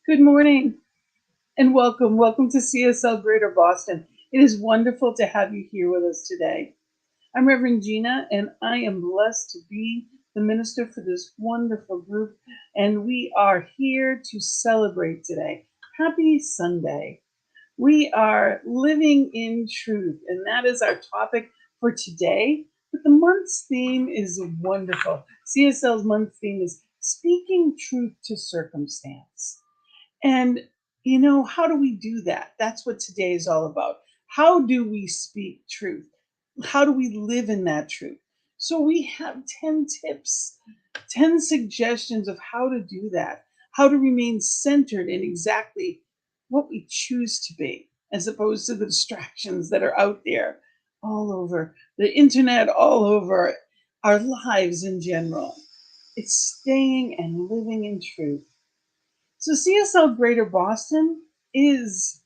Good morning and welcome. Welcome to CSL Greater Boston. It is wonderful to have you here with us today. I'm Reverend Gina, and I am blessed to be the minister for this wonderful group. And we are here to celebrate today. Happy Sunday. We are living in truth, and that is our topic for today. But the month's theme is wonderful. CSL's month theme is speaking truth to circumstance. And, how do we do that? That's what today is all about. How do we speak truth? How do we live in that truth? So we have 10 tips, 10 suggestions of how to do that, how to remain centered in exactly what we choose to be, as opposed to the distractions that are out there all over the internet, all over our lives in general. It's staying and living in truth. So CSL Greater Boston is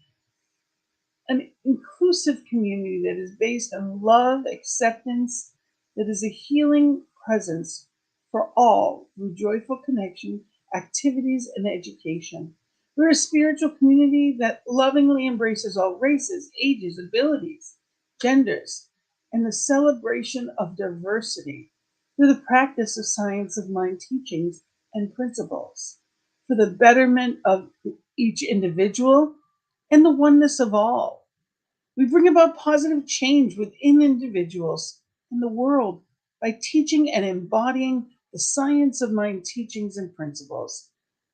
an inclusive community that is based on love, acceptance, that is a healing presence for all through joyful connection, activities, and education. We're a spiritual community that lovingly embraces all races, ages, abilities, genders, and the celebration of diversity through the practice of science of mind teachings and principles for the betterment of each individual and the oneness of all. We bring about positive change within individuals and the world by teaching and embodying the science of mind teachings and principles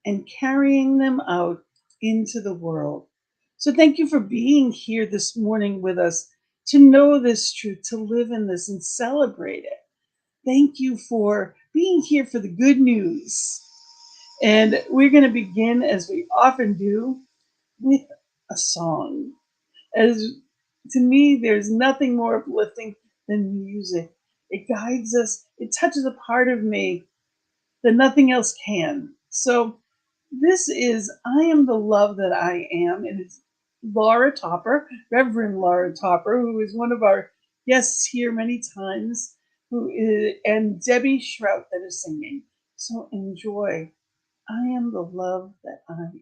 and carrying them out into the world. So, thank you for being here this morning with us to know this truth, to live in this and celebrate it. Thank you for being here for the good news. And we're going to begin, as we often do, with a song. As to me, there's nothing more uplifting than music. It guides us, it touches a part of me that nothing else can. So, this is I Am the Love That I Am. And it's Laura Topper, Reverend Laura Topper, who is one of our guests here many times, and Debbie Shrout that is singing. So, enjoy. I am the love that I am.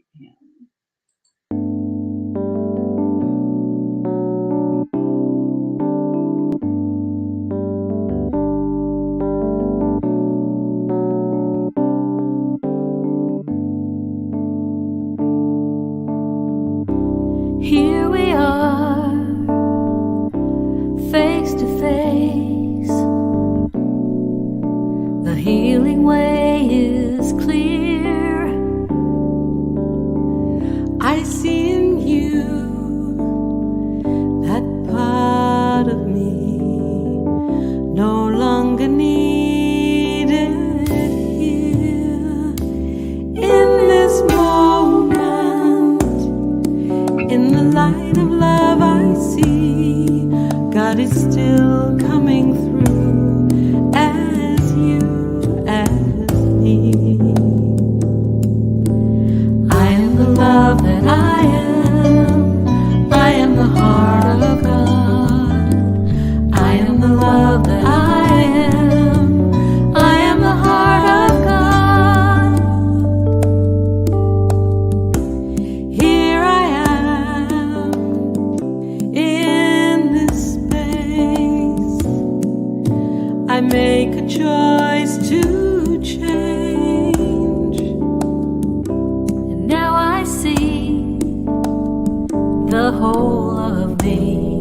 Here we are, face to face. The healing way is clear. I see in you that part of me no longer needed here. In this moment, in the light of love I see, God is still coming through as you, as me. I am the love that I am. I am the heart of God. I am the love that I am. I am the heart of God. Here I am in this space. I make a choice to change. And now I see the whole of me.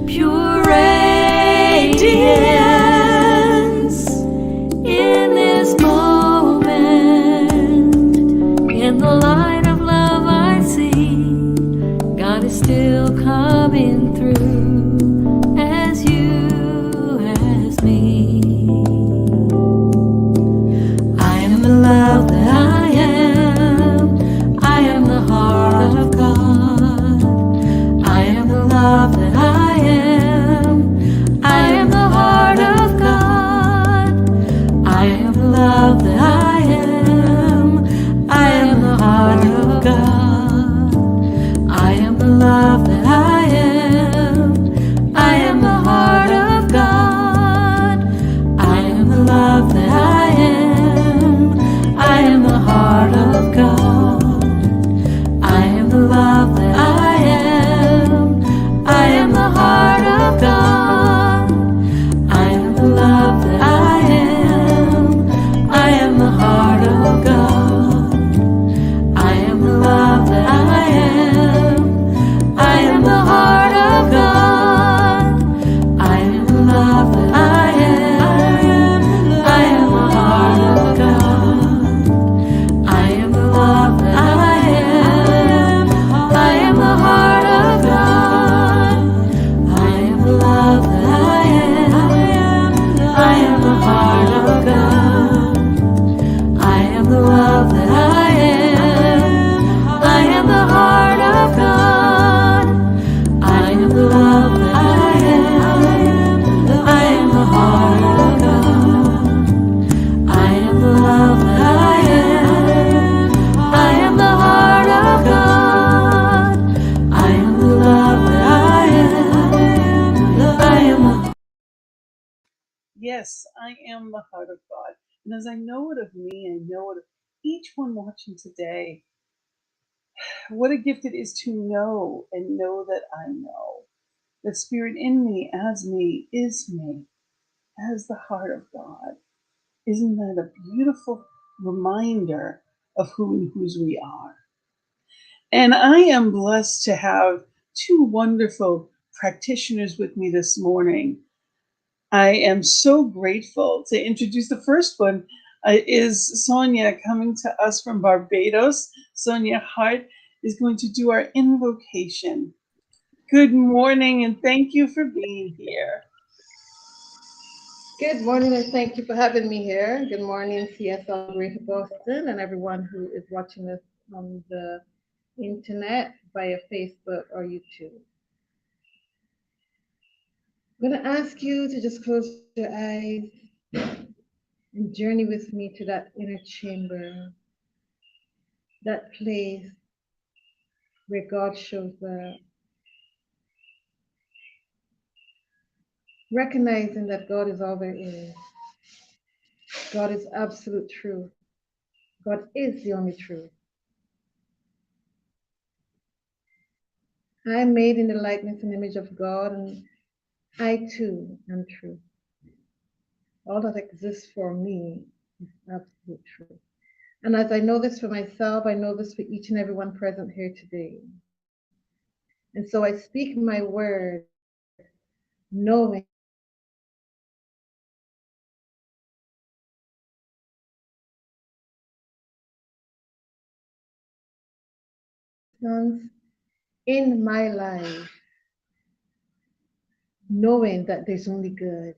Pure radiance in this moment. In the light of love I see, God is still coming through as you, as me. I am the love that I am. I am the heart of God. I am the love that I am. I am the heart of God. I am the love that I am. I am the heart of God. I am the love that I am. Yes, I am the heart of God. And as I know it of me, I know it of each one watching today. What a gift it is to know and know that I know. The Spirit in me, is me, as the heart of God. Isn't that a beautiful reminder of who and whose we are? And I am blessed to have two wonderful practitioners with me this morning. I am so grateful to introduce the first one is Sonia coming to us from Barbados. Sonia Hart is going to do our invocation. Good morning and thank you for being here. Good morning, and thank you for having me here. Good morning, CSL Greater Boston, and everyone who is watching us on the internet via Facebook or YouTube. I'm going to ask you to just close your eyes and journey with me to that inner chamber, that place where God shows up, recognizing that God is all there is. God is absolute truth. God is the only truth. I am made in the likeness and image of God, and I too am truth. All that exists for me is absolute truth. And as I know this for myself, I know this for each and every one present here today. And so I speak my word, knowing in my life, knowing that there's only good,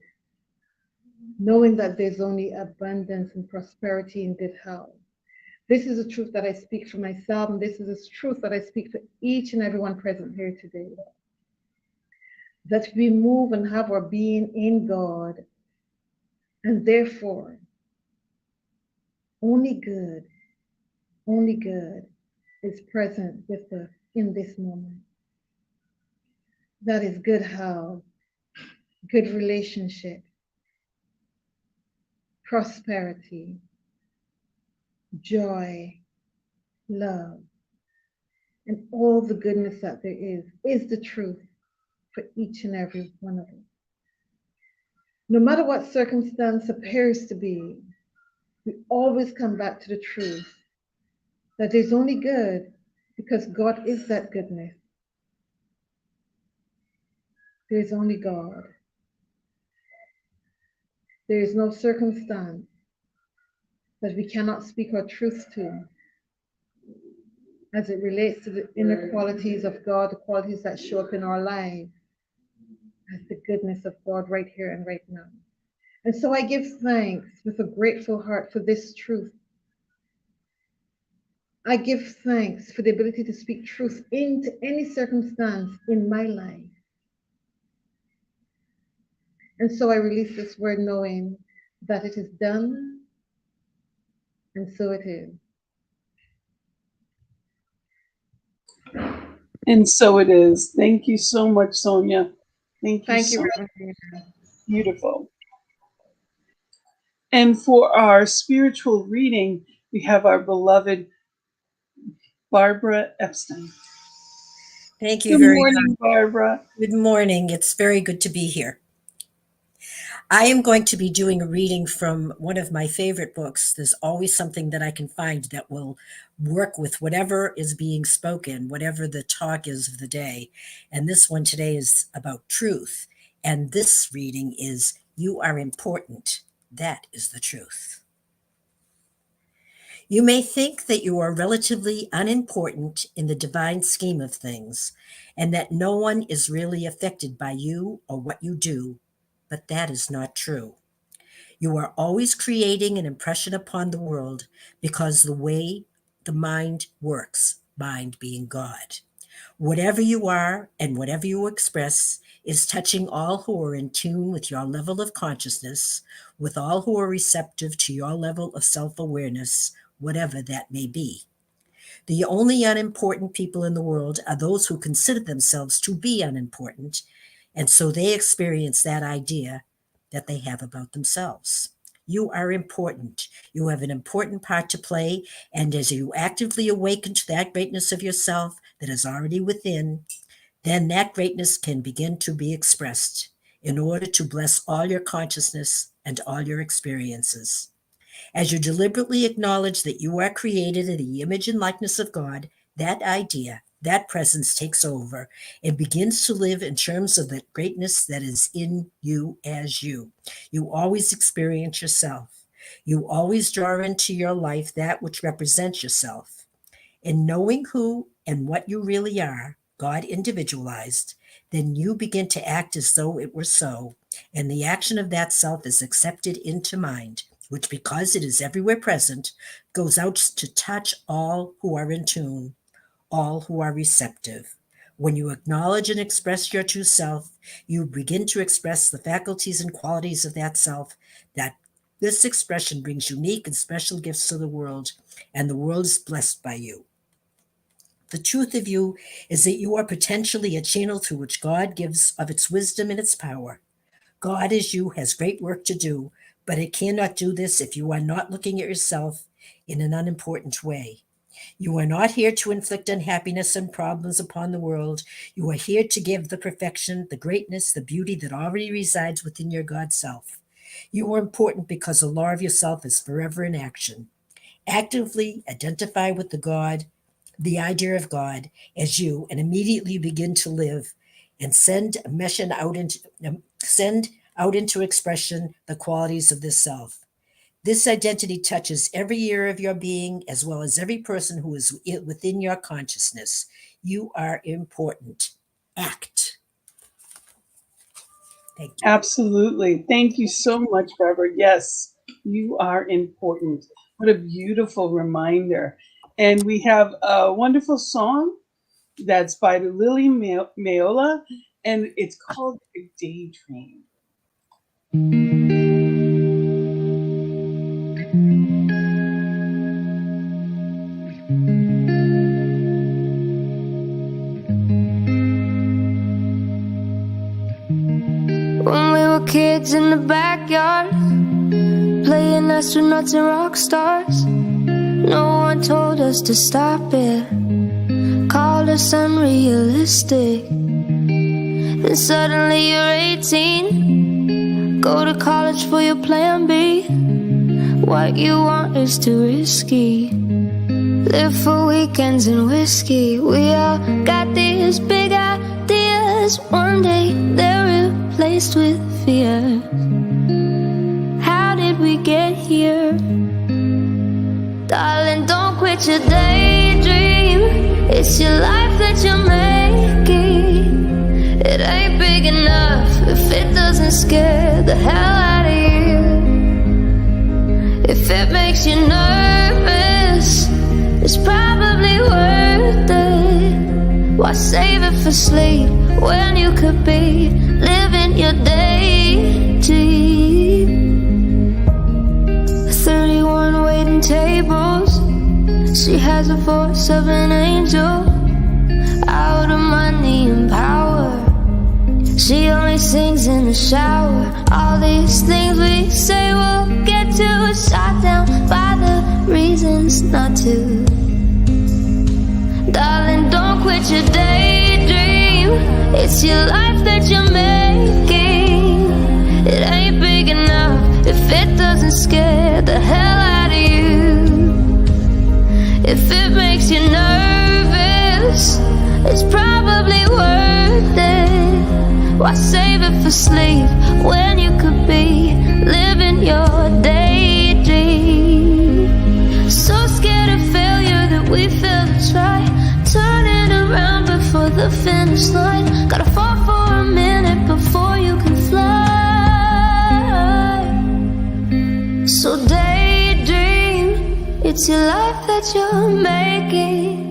knowing that there's only abundance and prosperity and good health. This is a truth that I speak for myself, and this is a truth that I speak for each and every one present here today. That we move and have our being in God, and therefore only good, only good is present with us in this moment. That is good health, good relationship, prosperity, joy, love, and all the goodness that there is the truth for each and every one of us. No matter what circumstance appears to be, we always come back to the truth that there's only good because God is that goodness. There is only God. There is no circumstance that we cannot speak our truth to as it relates to the inner qualities of God, the qualities that show up in our lives as the goodness of God right here and right now. And so I give thanks with a grateful heart for this truth. I give thanks for the ability to speak truth into any circumstance in my life. And so I release this word knowing that it is done, and so it is. And so it is. Thank you so much, Sonia. Thank you Thank you, so much. Reverend Gina. Beautiful. And for our spiritual reading, we have our beloved Barbara Epstein. Thank you Good very morning, Barbara. much. Good morning. It's very good to be here. I am going to be doing a reading from one of my favorite books. There's always something that I can find that will work with whatever is being spoken, whatever the talk is of the day. And this one today is about truth. And this reading is You Are Important. That is the truth. You may think that you are relatively unimportant in the divine scheme of things, and that no one is really affected by you or what you do, but that is not true. You are always creating an impression upon the world because the way the mind works, mind being God. Whatever you are and whatever you express is touching all who are in tune with your level of consciousness, with all who are receptive to your level of self awareness, whatever that may be. The only unimportant people in the world are those who consider themselves to be unimportant, and so they experience that idea that they have about themselves. You are important. You have an important part to play, and as you actively awaken to that greatness of yourself that is already within, then that greatness can begin to be expressed in order to bless all your consciousness and all your experiences. As you deliberately acknowledge that you are created in the image and likeness of God, that idea, that presence takes over and begins to live in terms of that greatness that is in you as you. You always experience yourself. You always draw into your life that which represents yourself. In knowing who and what you really are, God individualized, then you begin to act as though it were so, and the action of that self is accepted into mind, which, because it is everywhere present, goes out to touch all who are in tune, all who are receptive. When you acknowledge and express your true self, you begin to express the faculties and qualities of that self. That this expression brings unique and special gifts to the world, and the world is blessed by you. The truth of you is that you are potentially a channel through which God gives of its wisdom and its power. God, as you, has great work to do, but it cannot do this if you are not looking at yourself in an unimportant way. You are not here to inflict unhappiness and problems upon the world. You are here to give the perfection, the greatness, the beauty that already resides within your God self. You are important because the law of yourself is forever in action. Actively identify with the idea of God as you, and immediately begin to live and send out into expression the qualities of this self. This identity touches every area of your being as well as every person who is within your consciousness. You are important. Act. Thank you. Absolutely. Thank you so much, Barbara. Yes, you are important. What a beautiful reminder. And we have a wonderful song that's by Lily Mayola, and it's called A Daydream. When we were kids in the backyard, playing astronauts and rock stars, no one told us to stop it, called us unrealistic. Then suddenly you're 18, go to college for your plan B. What you want is too risky, live for weekends and whiskey. We all got these big ideas, one day they're replaced with fear. How did we get here? Darling, don't quit your daydream. It's your life that you're making. It ain't big enough if it doesn't scare the hell out of you. If it makes you nervous, it's probably worth it. Why save it for sleep when you could be living your daydream? 31 waiting tables, she has the voice of an angel, out of money and power. She only sings in the shower. All these things we say we'll get to are shot down by the reasons not to. Darling, don't quit your daydream. It's your life that you're making. It ain't big enough if it doesn't scare the hell out of you. If it makes you nervous, it's probably worth it. Why save it for sleep when you could be living your daydream? So scared of failure that we fail to try, turning around before the finish line. Gotta fall for a minute before you can fly. So daydream, it's your life that you're making.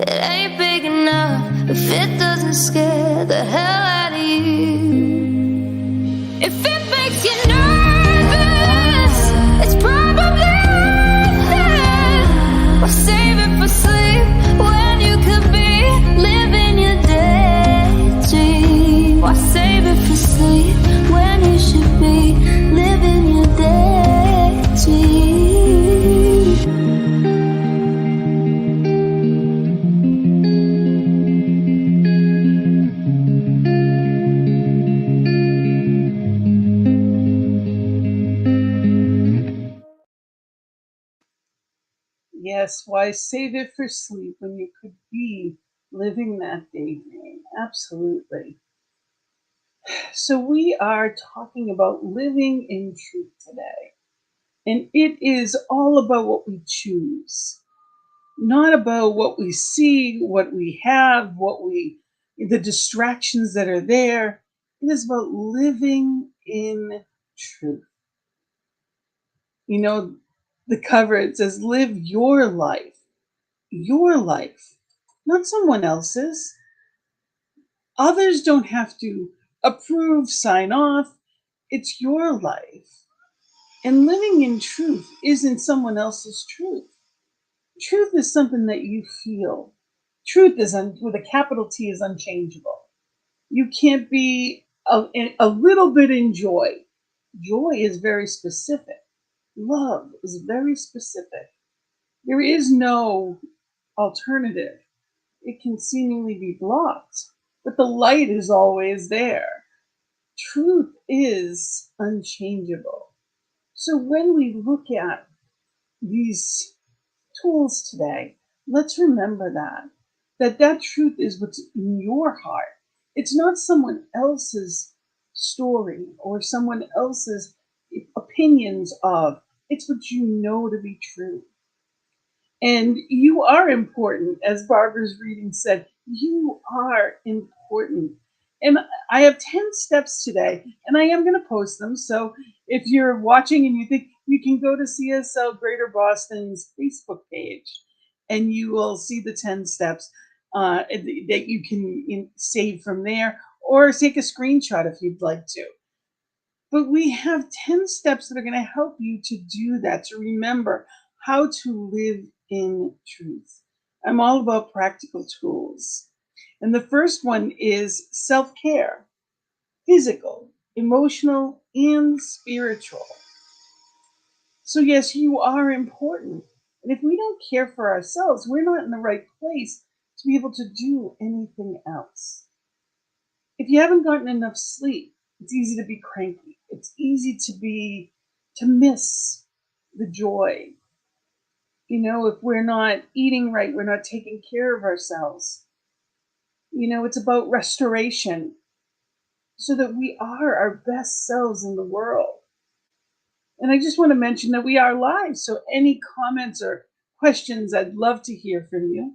It ain't big enough if it doesn't scare the hell out of you. If it makes you nervous, it's probably worth it. Why save it for sleep when you could be living your daydream? Why save it for sleep when you should be Yes, why save it for sleep when you could be living that daydream? Absolutely. So, we are talking about living in truth today. And it is all about what we choose, not about what we see, what we have, the distractions that are there. It is about living in truth. You know, the cover, it says, live your life, not someone else's. Others don't have to approve, sign off. It's your life. And living in truth isn't someone else's truth. Truth is something that you feel. Truth is, with a capital T, is unchangeable. You can't be a little bit in joy. Joy is very specific. Love is very specific. There is no alternative. It can seemingly be blocked, but the light is always there. Truth is unchangeable. So when we look at these tools today, let's remember that truth is what's in your heart. It's not someone else's story or someone else's opinions of. It's what you know to be true. And you are important, as Barbara's reading said. You are important. And I have 10 steps today, and I am going to post them. So if you're watching and you think, you can go to CSL Greater Boston's Facebook page and you will see the 10 steps that you can save from there, or take a screenshot if you'd like to. But we have 10 steps that are going to help you to do that, to remember how to live in truth. I'm all about practical tools. And the first one is self care, physical, emotional, and spiritual. So, yes, you are important. And if we don't care for ourselves, we're not in the right place to be able to do anything else. If you haven't gotten enough sleep, it's easy to be cranky. It's easy to miss the joy. If we're not eating right, we're not taking care of ourselves. It's about restoration so that we are our best selves in the world. And I just want to mention that we are live. So any comments or questions, I'd love to hear from you.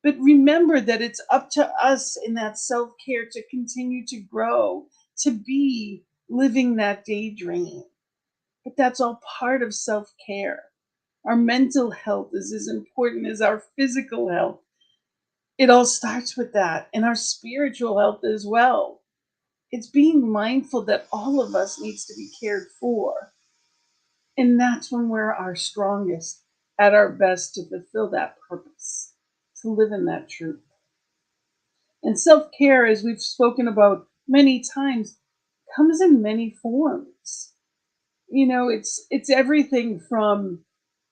But remember that it's up to us in that self care to continue to grow, to be living that daydream. But that's all part of self care. Our mental health is as important as our physical health. It all starts with that, and our spiritual health as well. It's being mindful that all of us needs to be cared for. And that's when we're our strongest, at our best to fulfill that purpose, to live in that truth. And self care, as we've spoken about many times, comes in many forms. It's everything from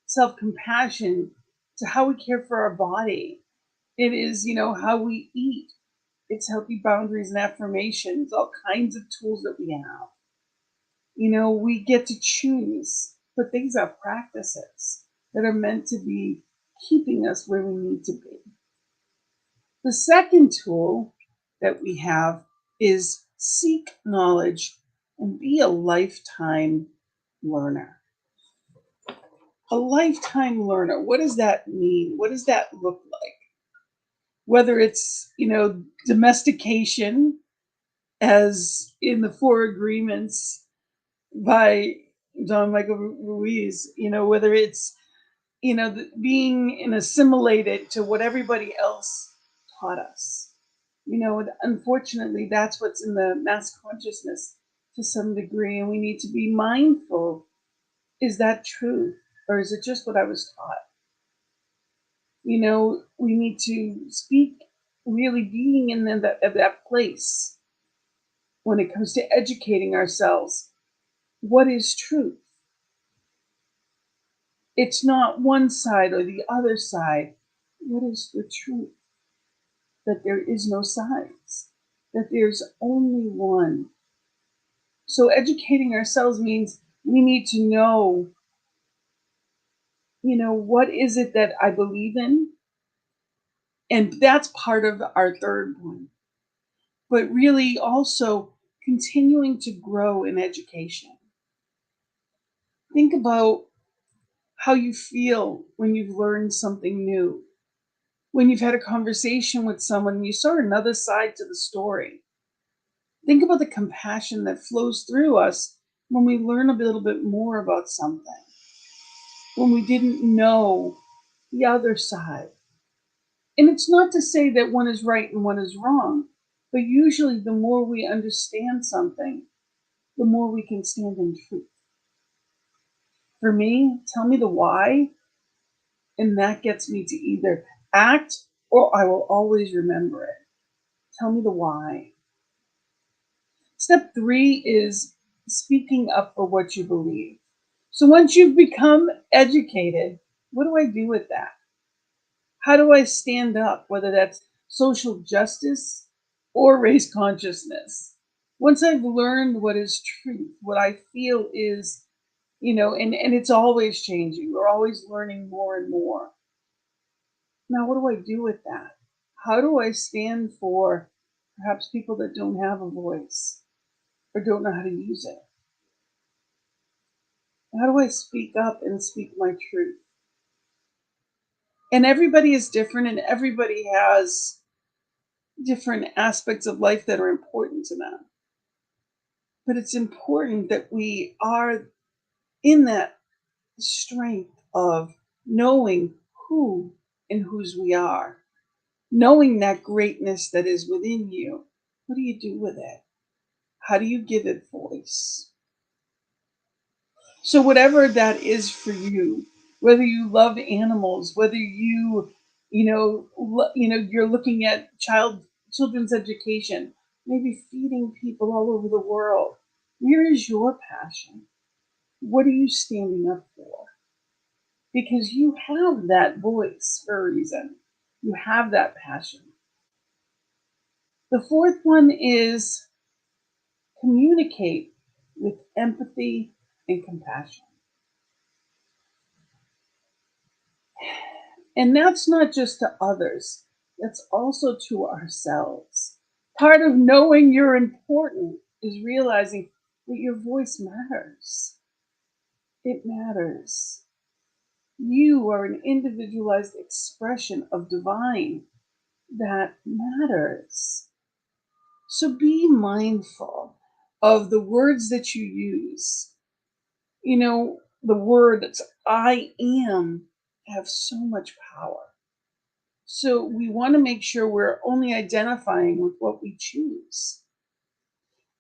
self compassion to how we care for our body. It is, how we eat. It's healthy boundaries and affirmations, all kinds of tools that we have. We get to choose, but these are practices that are meant to be keeping us where we need to be. The second tool that we have is seek knowledge and be a lifetime learner. A lifetime learner. What does that mean? What does that look like? Whether it's, domestication, as in the Four Agreements by Don Michael Ruiz, whether it's, being assimilated to what everybody else taught us. Unfortunately, that's what's in the mass consciousness to some degree, and we need to be mindful. Is that true, or is it just what I was taught? We need to speak, really being in that place when it comes to educating ourselves. What is truth? It's not one side or the other side. What is the truth? That there is no sides, that there's only one. So educating ourselves means we need to know What is it that I believe in? And that's part of our third one. But really also continuing to grow in education. Think about how you feel when you've learned something new, when you've had a conversation with someone and you saw another side to the story. Think about the compassion that flows through us when we learn a little bit more about something, when we didn't know the other side. And it's not to say that one is right and one is wrong, but usually the more we understand something, the more we can stand in truth. For me, tell me the why, and that gets me to either act or I will always remember it. Tell me the why. Step 3 is speaking up for what you believe. So once you've become educated, what do I do with that? How do I stand up, whether that's social justice or race consciousness? Once I've learned what is truth, what I feel is, and it's always changing. We're always learning more and more. Now, what do I do with that? How do I stand for perhaps people that don't have a voice or don't know how to use it? How do I speak up and speak my truth? And everybody is different and everybody has different aspects of life that are important to them. But it's important that we are in that strength of knowing who and whose we are, knowing that greatness that is within you. What do you do with it? How do you give it voice? So whatever that is for you, whether you love animals, whether you're looking at children's education, maybe feeding people all over the world. Where is your passion? What are you standing up for? Because you have that voice for a reason. You have that passion. The fourth one is communicate with empathy and compassion. And that's not just to others, that's also to ourselves. Part of knowing you're important is realizing that your voice matters. It matters. You are an individualized expression of divine that matters. So be mindful of the words that you use. The words I am have so much power. So we want to make sure we're only identifying with what we choose.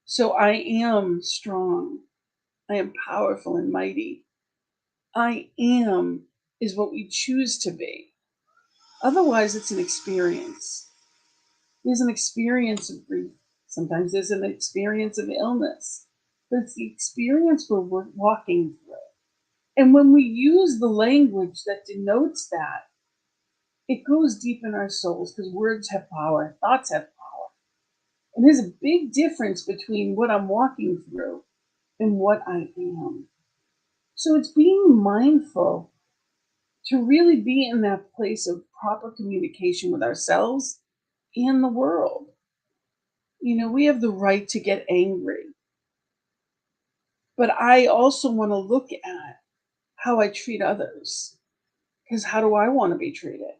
So I am strong. I am powerful and mighty. I am is what we choose to be. Otherwise, it's an experience. There's an experience of grief. Sometimes there's an experience of illness. But it's the experience we're walking through. And when we use the language that denotes that, it goes deep in our souls because words have power, thoughts have power. And there's a big difference between what I'm walking through and what I am. So it's being mindful to really be in that place of proper communication with ourselves and the world. We have the right to get angry, but I also want to look at how I treat others. Because how do I want to be treated?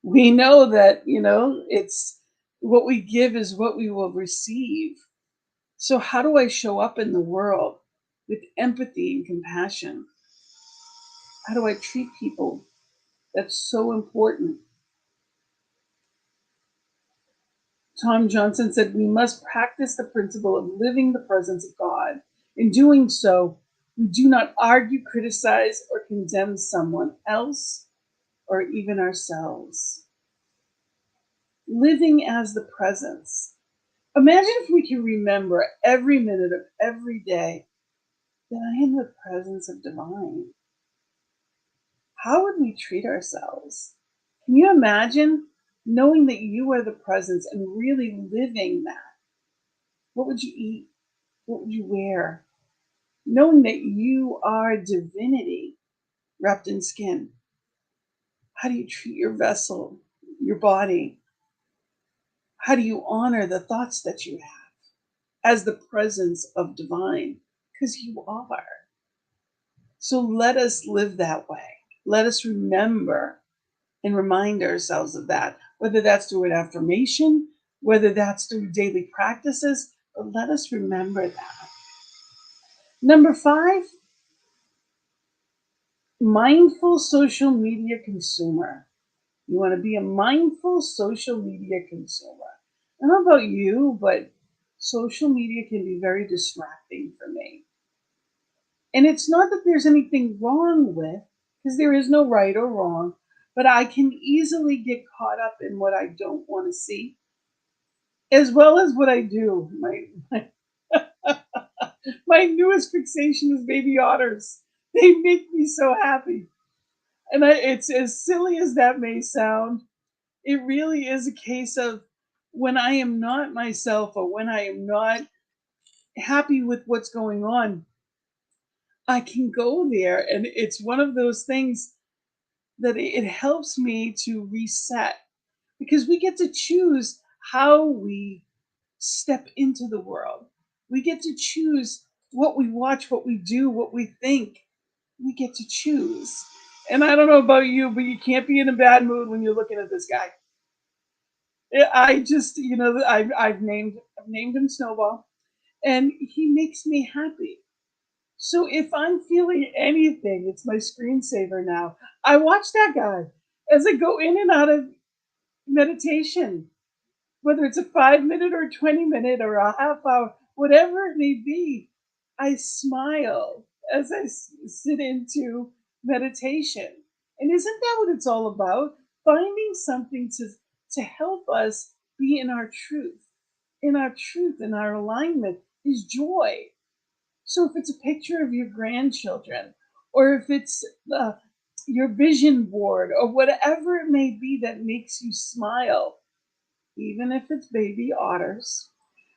We know that, it's what we give is what we will receive. So, how do I show up in the world with empathy and compassion? How do I treat people? That's so important. Tom Johnson said, we must practice the principle of living the presence of God. In doing so, we do not argue, criticize, or condemn someone else or even ourselves. Living as the presence. Imagine if we can remember every minute of every day that I am the presence of divine. How would we treat ourselves? Can you imagine knowing that you are the presence and really living that? What would you eat? What would you wear? Knowing that you are divinity wrapped in skin. How do you treat your vessel, your body? How do you honor the thoughts that you have as the presence of divine? Because you are. So let us live that way. Let us remember and remind ourselves of that, whether that's through an affirmation, whether that's through daily practices, but let us remember that. Number 5, mindful social media consumer. You want to be a mindful social media consumer. I don't know about you, but social media can be very distracting for me. And it's not that there's anything wrong with, because there is no right or wrong, but I can easily get caught up in what I don't want to see, as well as what I do. My newest fixation is baby otters. They make me so happy. And it's as silly as that may sound, it really is a case of when I am not myself or when I am not happy with what's going on, I can go there. And it's one of those things that it helps me to reset because we get to choose how we step into the world. We get to choose what we watch, what we do, what we think. We get to choose. And I don't know about you, but you can't be in a bad mood when you're looking at this guy. I just, I've named him Snowball, and he makes me happy. So if I'm feeling anything, it's my screensaver now. I watch that guy as I go in and out of meditation, whether it's a 5 minute or 20 minute or a half hour, whatever it may be. I smile as I sit into meditation. And isn't that what it's all about? Finding something to help us be in our truth. In our truth, in our alignment is joy. So if it's a picture of your grandchildren, or if it's your vision board, or whatever it may be that makes you smile, even if it's baby otters,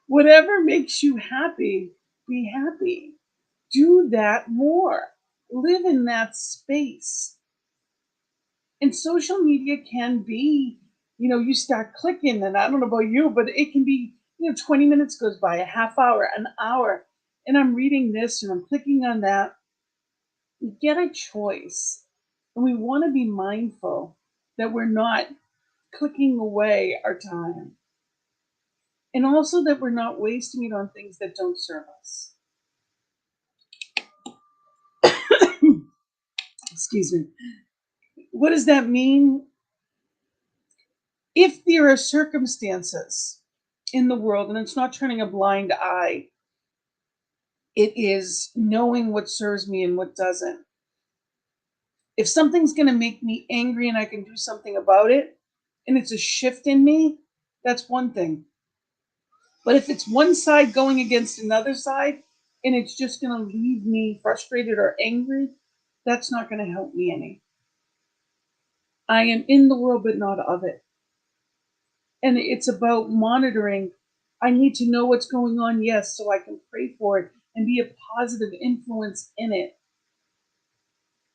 whatever makes you happy, be happy. Do that more. Live in that space. And social media can be, you start clicking, and I don't know about you, but it can be, 20 minutes goes by, a half hour, an hour, and I'm reading this and I'm clicking on that. We get a choice, and we want to be mindful that we're not clicking away our time, and also that we're not wasting it on things that don't serve us. Excuse me. What does that mean? If there are circumstances in the world, and it's not turning a blind eye, it is knowing what serves me and what doesn't. If something's going to make me angry and I can do something about it, and it's a shift in me, that's one thing. But if it's one side going against another side and it's just going to leave me frustrated or angry, that's not going to help me any. I am in the world, but not of it. And it's about monitoring. I need to know what's going on, yes, so I can pray for it and be a positive influence in it.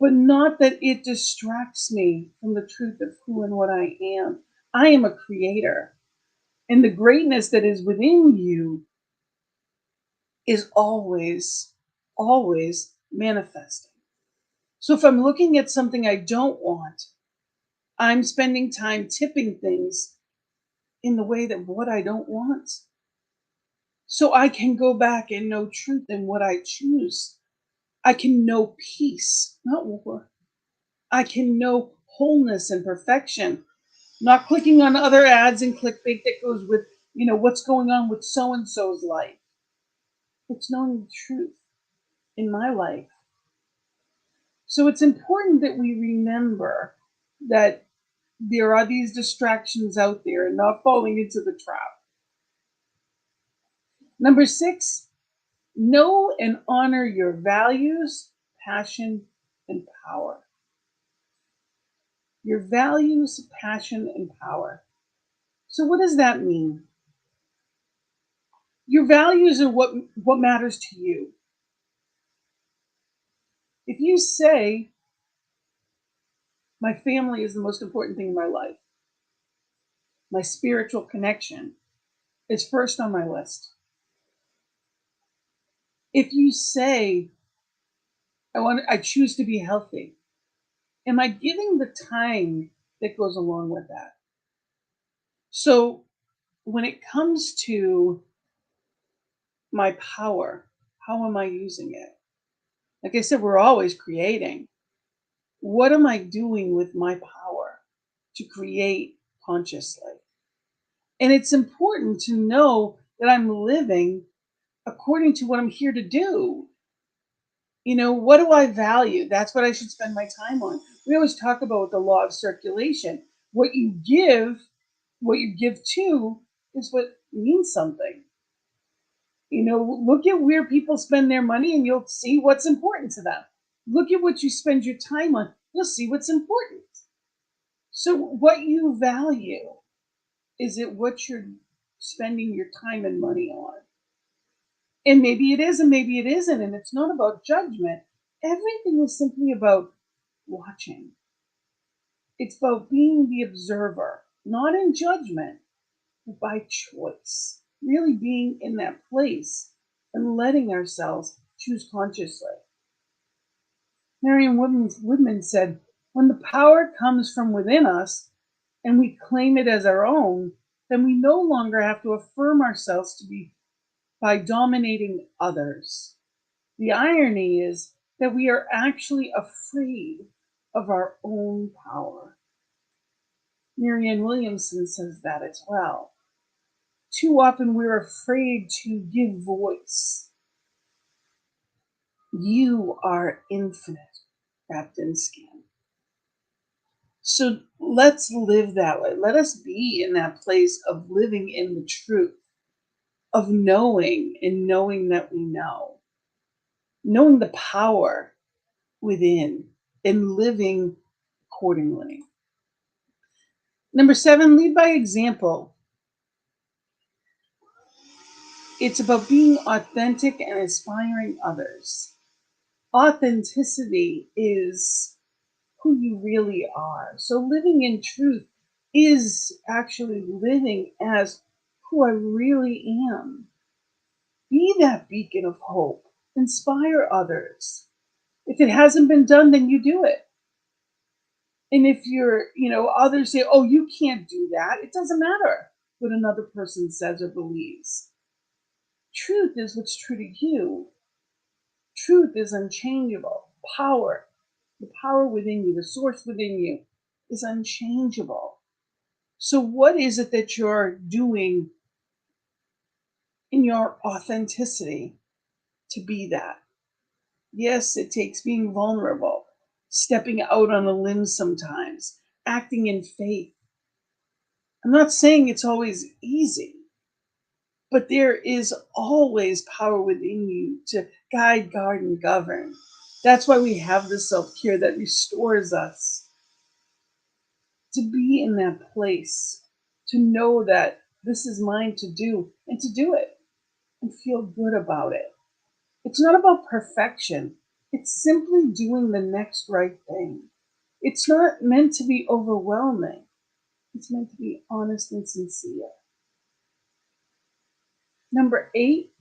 But not that it distracts me from the truth of who and what I am. I am a creator. And the greatness that is within you is always, always manifesting. So if I'm looking at something I don't want, I'm spending time tipping things in the way that what I don't want. So I can go back and know truth in what I choose. I can know peace, not war. I can know wholeness and perfection, not clicking on other ads and clickbait that goes with, what's going on with so and so's life. It's knowing the truth in my life. So it's important that we remember that there are these distractions out there and not falling into the trap. Number 6, know and honor your values, passion, and power. Your values, passion, and power. So what does that mean? Your values are what matters to you. If you say, My family is the most important thing in my life. My spiritual connection is first on my list. If you say, I choose to be healthy, am I giving the time that goes along with that? So when it comes to my power, how am I using it? Like I said, we're always creating. What am I doing with my power to create consciously? And it's important to know that I'm living according to what I'm here to do. What do I value? That's what I should spend my time on. We always talk about the law of circulation. What you give, what you give to, is what means something. Look at where people spend their money and you'll see what's important to them. Look at what you spend your time on, you'll see what's important. So, what you value, is it what you're spending your time and money on? And maybe it is, and maybe it isn't. And it's not about judgment. Everything is simply about watching. It's about being the observer, not in judgment, but by choice. Really being in that place and letting ourselves choose consciously. Marion Woodman said, when the power comes from within us and we claim it as our own, then we no longer have to affirm ourselves to be by dominating others. The irony is that we are actually afraid of our own power. Marianne Williamson says that as well. Too often we're afraid to give voice. You are infinite, wrapped in skin. So let's live that way. Let us be in that place of living in the truth, of knowing and knowing that we know, knowing the power within and living accordingly. Number 7, lead by example. It's about being authentic and inspiring others. Authenticity is who you really are. So living in truth is actually living as who I really am. Be that beacon of hope. Inspire others. If it hasn't been done, then you do it. And if others say, oh, you can't do that, it doesn't matter what another person says or believes. Truth is what's true to you. Truth is unchangeable. Power, the power within you, the source within you, is unchangeable. So, what is it that you're doing in your authenticity to be that? Yes, it takes being vulnerable, stepping out on a limb sometimes, acting in faith. I'm not saying it's always easy, but there is always power within you to guide, guard, and govern. That's why we have the self-care that restores us to be in that place, to know that this is mine to do and to do it and feel good about it. It's not about perfection. It's simply doing the next right thing. It's not meant to be overwhelming. It's meant to be honest and sincere. Number 8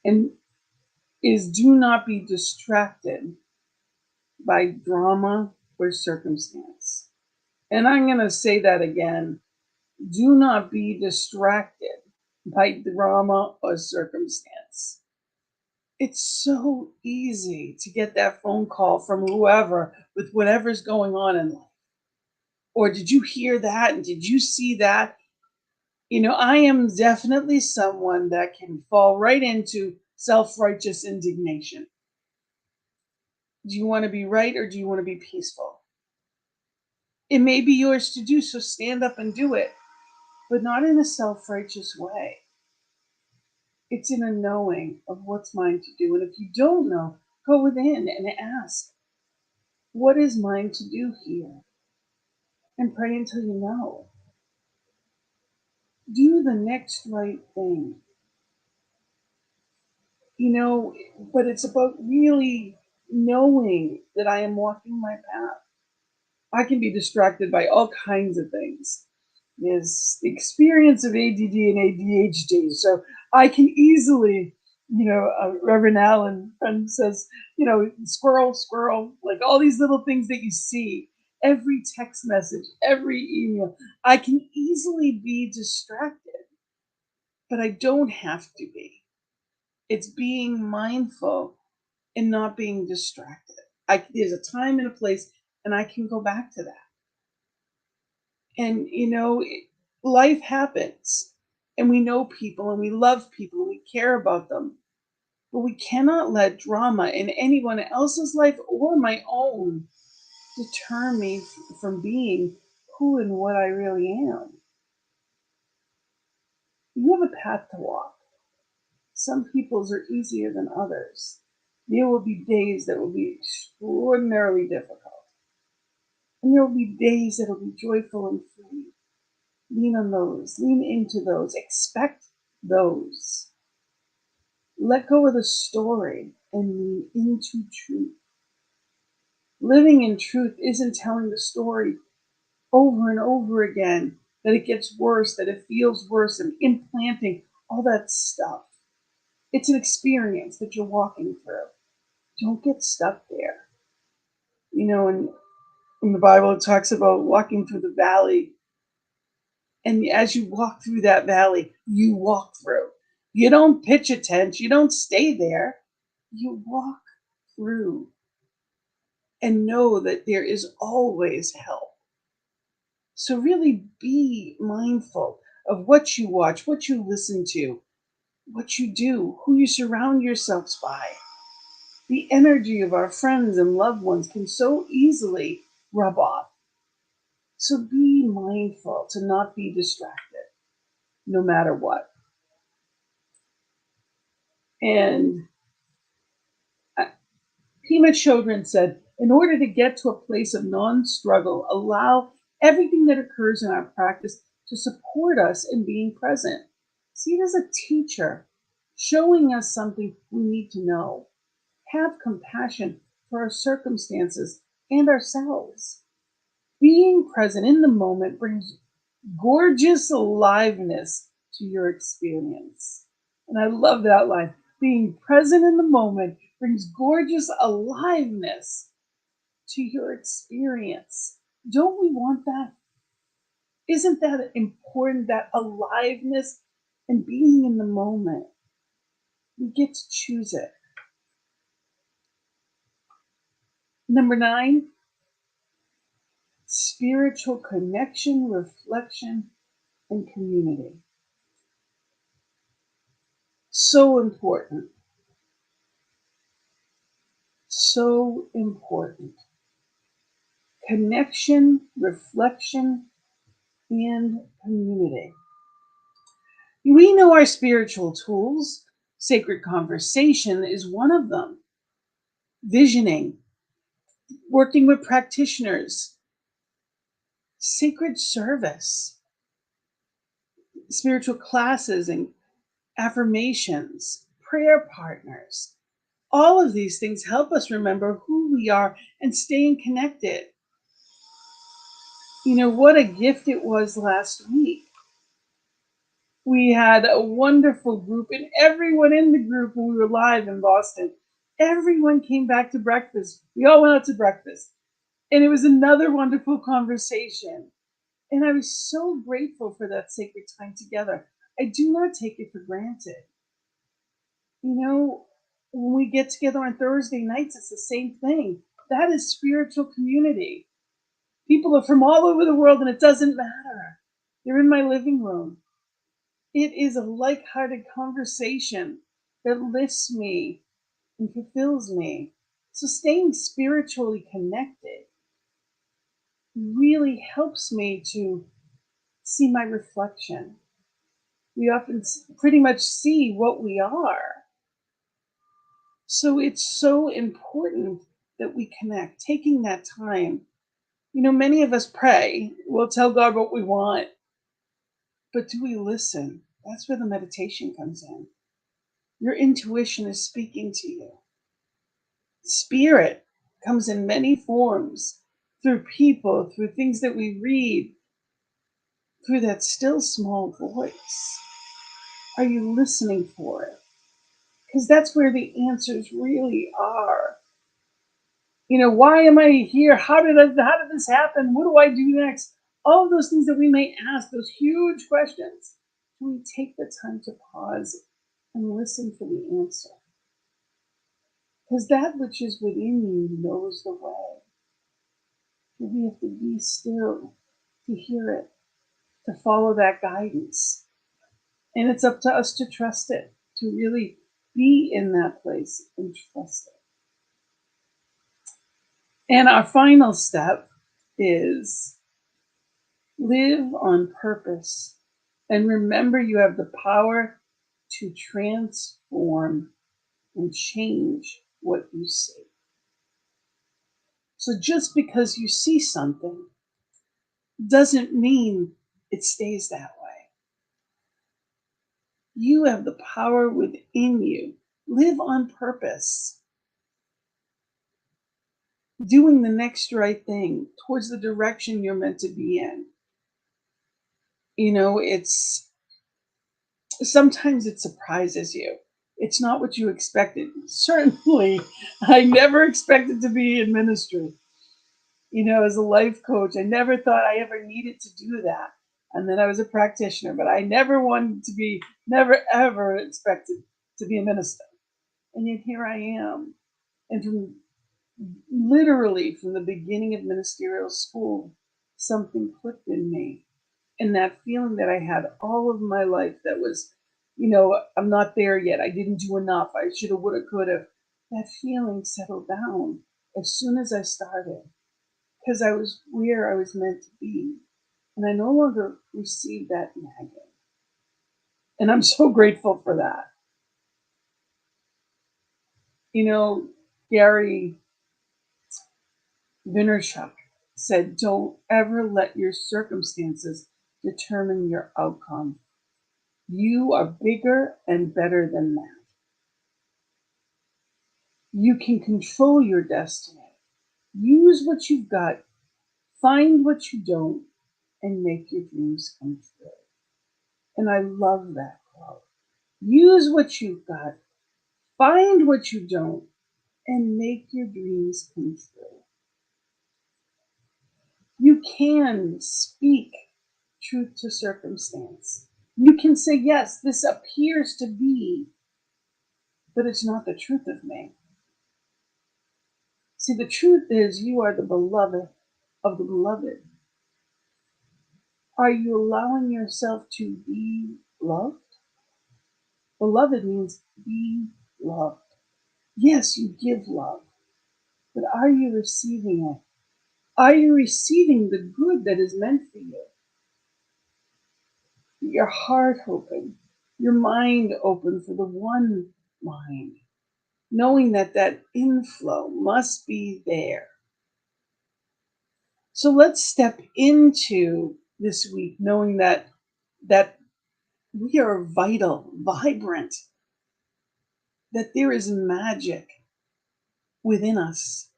and is do not be distracted by drama or circumstance. And I'm going to say that again. Do not be distracted by drama or circumstance. It's so easy to get that phone call from whoever with whatever's going on in life. Or did you hear that? And did you see that? I am definitely someone that can fall right into self righteous indignation. Do you want to be right or do you want to be peaceful? It may be yours to do, so stand up and do it, but not in a self righteous way. It's in a knowing of what's mine to do. And if you don't know, go within and ask, what is mine to do here? And pray until you know. Do the next right thing. But it's about really knowing that I am walking my path. I can be distracted by all kinds of things. There's the experience of ADD and ADHD, so I can easily, Reverend Allen friend says, squirrel, squirrel, like all these little things that you see, every text message, every email, I can easily be distracted, but I don't have to be. It's being mindful and not being distracted. There's a time and a place, and I can go back to that. And life happens, and we know people, and we love people, and we care about them, but we cannot let drama in anyone else's life or my own deter me from being who and what I really am. You have a path to walk. Some people's are easier than others. There will be days that will be extraordinarily difficult, and there will be days that will be joyful and free. Lean on those, lean into those, expect those. Let go of the story and lean into truth. Living in truth isn't telling the story over and over again, that it gets worse, that it feels worse, and implanting all that stuff. It's an experience that you're walking through. Don't get stuck there. In the Bible, it talks about walking through the valley. And as you walk through that valley, you walk through. You don't pitch a tent, you don't stay there. You walk through and know that there is always help. So, really be mindful of what you watch, what you listen to, what you do, who you surround yourselves by. The energy of our friends and loved ones can so easily rub off. So, be mindful to not be distracted, no matter what. And Pima Chodron said, in order to get to a place of non-struggle, allow everything that occurs in our practice to support us in being present. See it as a teacher, showing us something we need to know. Have compassion for our circumstances and ourselves. Being present in the moment brings gorgeous aliveness to your experience. And I love that line. Being present in the moment brings gorgeous aliveness to your experience. Don't we want that? Isn't that important, that aliveness and being in the moment? We get to choose it. Number 9, spiritual connection, reflection, and community. So important. So important. Connection, reflection, and community. We know our spiritual tools. Sacred conversation is one of them. Visioning, working with practitioners, sacred service, spiritual classes and affirmations, prayer partners. All of these things help us remember who we are and staying connected. What a gift it was last week. We had a wonderful group, and everyone in the group, when we were live in Boston, everyone came back to breakfast. We all went out to breakfast, and it was another wonderful conversation. And I was so grateful for that sacred time together. I do not take it for granted. When we get together on Thursday nights, it's the same thing. That is spiritual community. People are from all over the world, and it doesn't matter. They're in my living room. It is a like-hearted conversation that lifts me and fulfills me. So staying spiritually connected really helps me to see my reflection. We often pretty much see what we are. So it's so important that we connect, taking that time. Many of us pray. We'll tell God what we want. But do we listen? That's where the meditation comes in. Your intuition is speaking to you. Spirit comes in many forms, through people, through things that we read, through that still small voice. Are you listening for it? Because that's where the answers really are. Why am I here? How did this happen? What do I do next? All of those things that we may ask, those huge questions. Do we take the time to pause and listen for the answer? Because that which is within you knows the way. And we have to be still to hear it, to follow that guidance. And it's up to us to trust it, to really be in that place and trust it. And our final step is live on purpose and remember you have the power to transform and change what you see. So just because you see something doesn't mean it stays that way. You have the power within you. Live on purpose, doing the next right thing towards the direction you're meant to be in. It's sometimes it surprises you. It's not what you expected. Certainly, I never expected to be in ministry. As a life coach, I never thought I ever needed to do that. And then I was a practitioner, but I never never ever expected to be a minister. And yet here I am. And literally from the beginning of ministerial school, something clicked in me. And that feeling that I had all of my life that was, I'm not there yet. I didn't do enough. I should have, would have, could have. That feeling settled down as soon as I started because I was where I was meant to be. And I no longer received that nagging. And I'm so grateful for that. Gary Vaynerchuk said, don't ever let your circumstances determine your outcome. You are bigger and better than that. You can control your destiny. Use what you've got, find what you don't, and make your dreams come true. And I love that quote. Use what you've got, find what you don't, and make your dreams come true. You can speak truth to circumstance. You can say, yes, this appears to be, but it's not the truth of me. See, the truth is you are the beloved of the beloved. Are you allowing yourself to be loved? Beloved means be loved. Yes, you give love, but are you receiving it? Are you receiving the good that is meant for you? Your heart open, your mind open for the one mind, knowing that that inflow must be there. So let's step into this week knowing that we are vital, vibrant, that there is magic within us.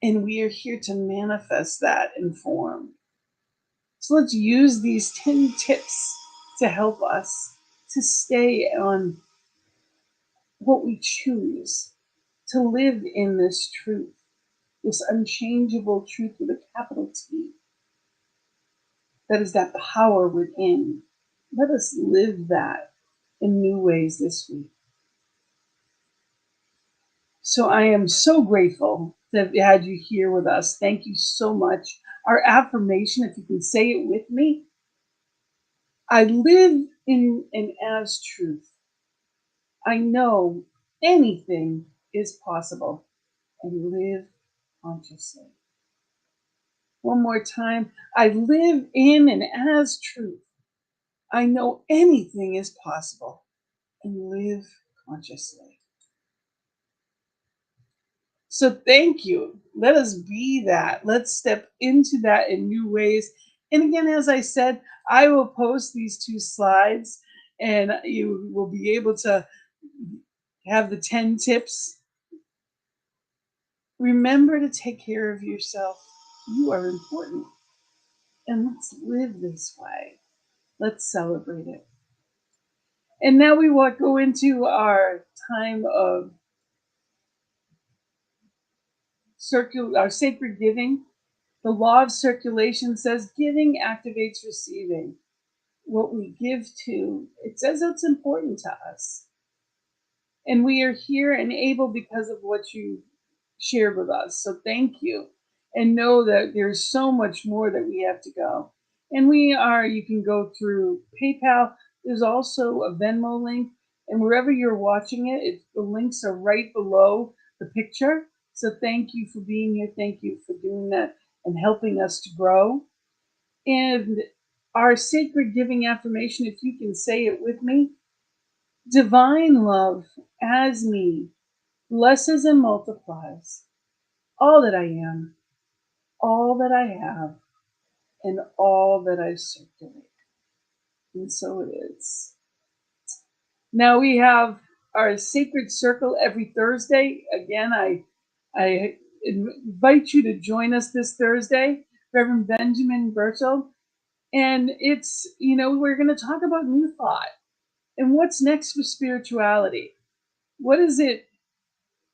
And we are here to manifest that in form. So let's use these 10 tips to help us to stay on what we choose, to live in this truth, this unchangeable truth with a capital T. That is that power within. Let us live that in new ways this week. So I am so grateful to have had you here with us. Thank you so much. Our affirmation, if you can say it with me, I live in and as truth. I know anything is possible and live consciously. One more time. I live in and as truth. I know anything is possible and live consciously. So thank you. Let us be that. Let's step into that in new ways. And again, as I said, I will post these 2 slides and you will be able to have the 10 tips Remember to take care of yourself. You are important. And let's live this way. Let's celebrate it. And now we will go into our time of our sacred giving. The law of circulation says giving activates receiving. What we give to, it says it's important to us. And we are here and able because of what you shared with us. So thank you. And know that there's so much more that we have to go. And you can go through PayPal. There's also a Venmo link. And wherever you're watching it, the links are right below the picture. So thank you for being here. Thank you for doing that and helping us to grow. And our sacred giving affirmation, if you can say it with me: divine love as me blesses and multiplies all that I am, all that I have, and all that I circulate. And so it is. Now we have our sacred circle every Thursday. Again, I invite you to join us this Thursday, Reverend Benjamin Bertel. And we're going to talk about new thought and what's next for spirituality. What is it?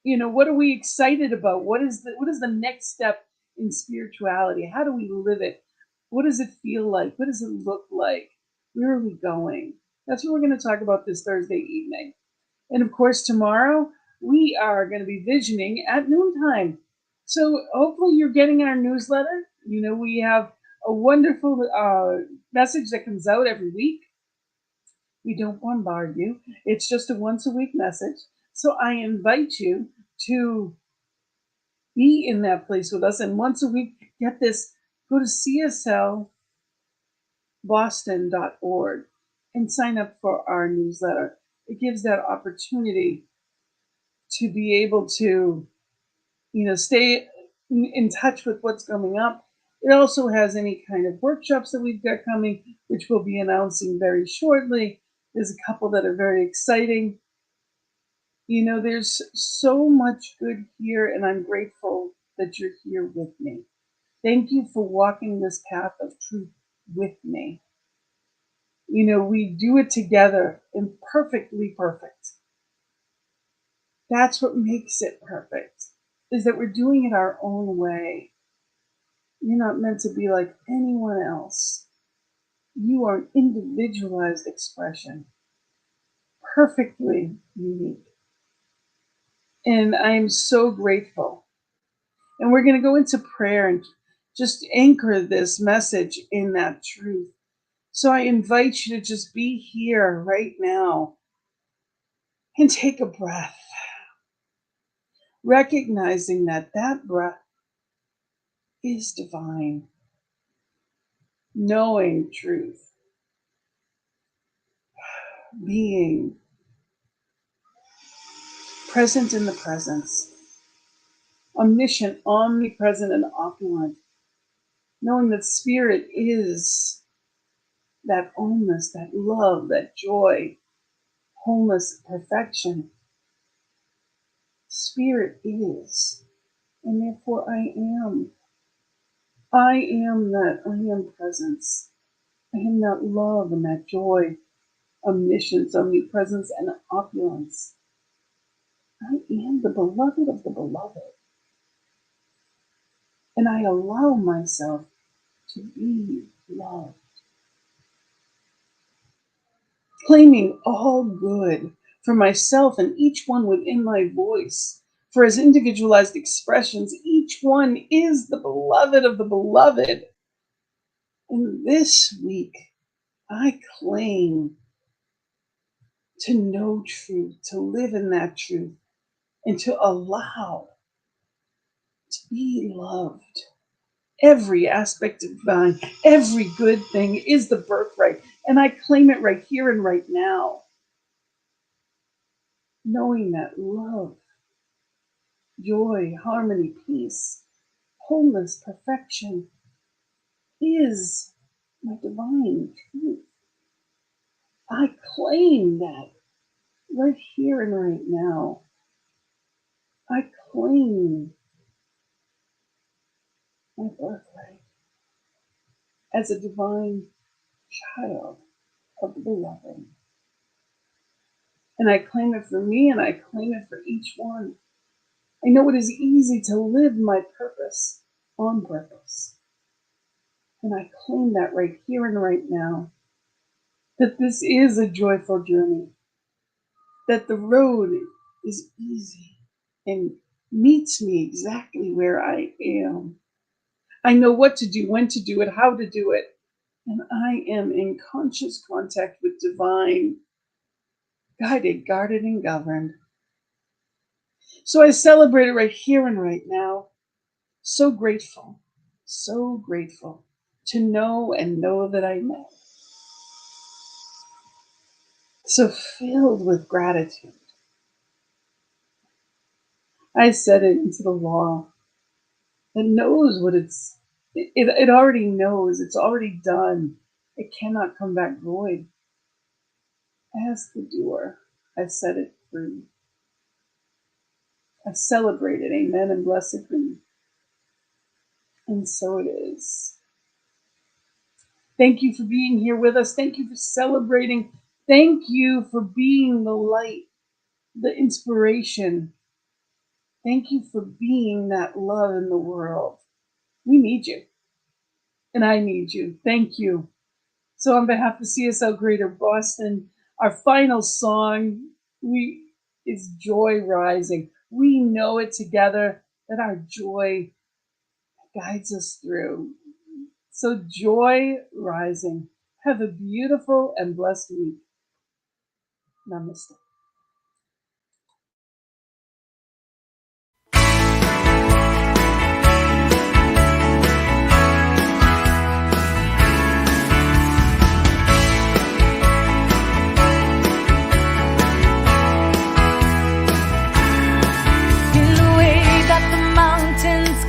What are we excited about? What is the next step in spirituality? How do we live it? What does it feel like? What does it look like? Where are we going? That's what we're going to talk about this Thursday evening. And of course, tomorrow we are going to be visioning at noontime. So hopefully you're getting our newsletter. We have a wonderful message that comes out every week. We don't bombard you. It's just a once a week message. So I invite you to be in that place with us. And once a week, get this, go to cslboston.org and sign up for our newsletter. It gives that opportunity to be able to, stay in touch with what's coming up. It also has any kind of workshops that we've got coming, which we'll be announcing very shortly. There's a couple that are very exciting. There's so much good here, and I'm grateful that you're here with me. Thank you for walking this path of truth with me. We do it together, imperfectly perfect. That's what makes it perfect, is that we're doing it our own way. You're not meant to be like anyone else. You are an individualized expression, perfectly unique. And I am so grateful. And we're going to go into prayer and just anchor this message in that truth. So I invite you to just be here right now and take a breath, recognizing that breath is divine, knowing truth, being present in the presence, omniscient, omnipresent, and opulent, knowing that spirit is that wholeness, that love, that joy, wholeness, perfection. Spirit is, and therefore I am. I am that I am presence. I am that love and that joy, omniscience, omnipresence, and opulence. I am the beloved of the beloved. And I allow myself to be loved. Claiming all good for myself and each one within my voice. For as individualized expressions, each one is the beloved of the beloved. And this week, I claim to know truth, to live in that truth, and to allow to be loved. Every aspect of divine, every good thing is the birthright, and I claim it right here and right now. Knowing that love, joy, harmony, peace, wholeness, perfection is my divine truth. I claim that right here and right now. I claim my birthright as a divine child of the beloved. And I claim it for me and I claim it for each one. I know it is easy to live my purpose on purpose. And I claim that right here and right now, that this is a joyful journey, that the road is easy and meets me exactly where I am. I know what to do, when to do it, how to do it. And I am in conscious contact with divine, guided, guarded, and governed. So I celebrate it right here and right now. So grateful to know and know that I know. So filled with gratitude. I set it into the law that knows what it already knows, it's already done. It cannot come back void. As the doer, I set it free. I celebrate it, amen, and blessed be. And so it is. Thank you for being here with us. Thank you for celebrating. Thank you for being the light, the inspiration. Thank you for being that love in the world. We need you. And I need you. Thank you. So on behalf of CSL Greater Boston, our final song is Joy Rising. We know it together that our joy guides us through. So Joy Rising. Have a beautiful and blessed week. Namaste.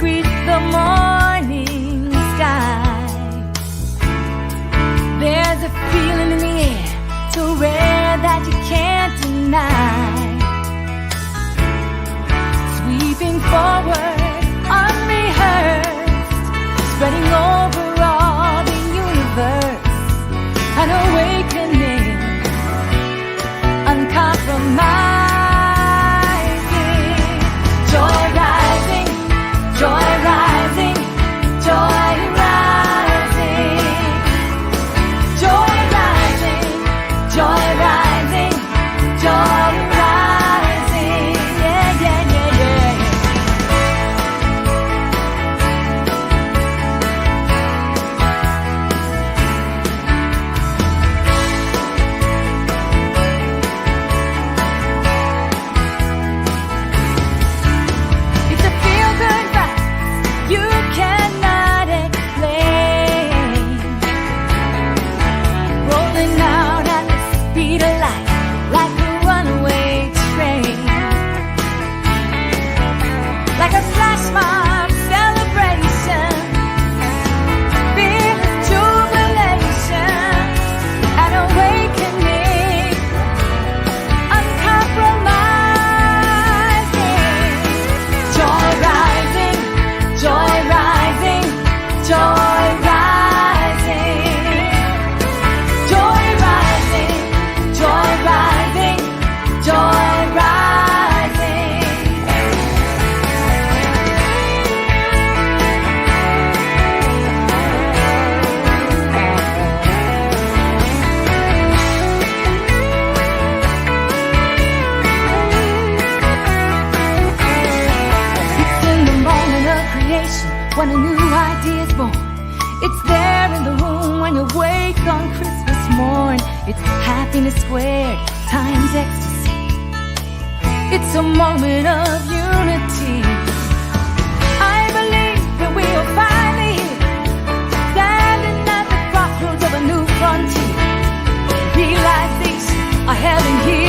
Greet the morning sky. There's a feeling in the air, so rare that you can't deny. Sweeping forward, unrehearsed, spreading over all the universe. An awakening, uncompromised. Joy rising, joy rising, joy rising, joy rising, joy rising, yeah, yeah, yeah, yeah. It's a feel-good vibe you cannot explain, rolling out at the speed of light like a runaway train, like a flash mob celebration, fearless jubilation, an awakening, uncompromising, joy rising, joy rising, joy rising, joy rising, joy rising, joy rising. It's in the moment of creation when a new idea's born. It's there in the room when you wake on Christmas morn. It's happiness squared times ecstasy. It's a moment of unity. I believe that we are finally here, standing at the crossroads of a new frontier. Realization, a heaven here.